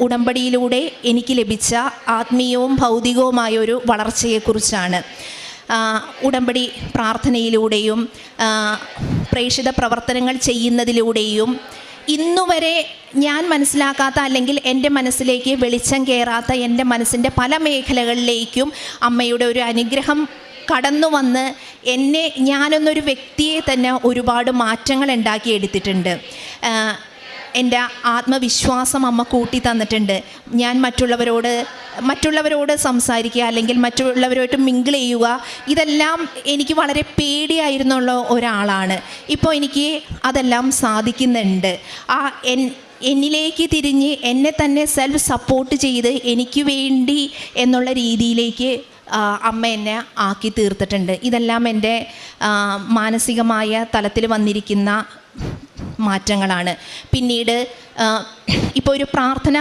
ഉടമ്പടിയിലൂടെ എനിക്ക് ലഭിച്ച ആത്മീയവും ഭൗതികവുമായ ഒരു വളർച്ചയെക്കുറിച്ചാണ്. ഉടമ്പടി പ്രാർത്ഥനയിലൂടെയും പ്രേക്ഷിത പ്രവർത്തനങ്ങൾ ചെയ്യുന്നതിലൂടെയും ഇന്നുവരെ ഞാൻ മനസ്സിലാക്കാത്ത അല്ലെങ്കിൽ എൻ്റെ മനസ്സിലേക്ക് വെളിച്ചം കയറാത്ത എൻ്റെ മനസ്സിൻ്റെ പല മേഖലകളിലേക്കും അമ്മയുടെ ഒരു അനുഗ്രഹം കടന്നു വന്ന് ഞാനൊന്നൊരു വ്യക്തിയെ തന്നെ ഒരുപാട് മാറ്റങ്ങൾ ഉണ്ടാക്കിയെടുത്തിട്ടുണ്ട്. എൻ്റെ ആത്മവിശ്വാസം അമ്മ കൂട്ടി തന്നിട്ടുണ്ട്. ഞാൻ മറ്റുള്ളവരോട് സംസാരിക്കുക അല്ലെങ്കിൽ മറ്റുള്ളവരുമായിട്ട് മിങ്കിൾ ചെയ്യുക, ഇതെല്ലാം എനിക്ക് വളരെ പേടിയായിരുന്നുള്ള ഒരാളാണ്. ഇപ്പോൾ എനിക്ക് അതെല്ലാം സാധിക്കുന്നുണ്ട്. എന്നിലേക്ക് തിരിഞ്ഞ് എന്നെ തന്നെ സെൽഫ് സപ്പോർട്ട് ചെയ്ത് എനിക്ക് വേണ്ടി എന്നുള്ള രീതിയിലേക്ക് അമ്മ എന്നെ ആക്കി തീർത്തിട്ടുണ്ട്. ഇതെല്ലാം എൻ്റെ മാനസികമായ തലത്തിൽ വന്നിരിക്കുന്ന മാറ്റങ്ങളാണ്. പിന്നീട് ഇപ്പോൾ ഒരു പ്രാർത്ഥന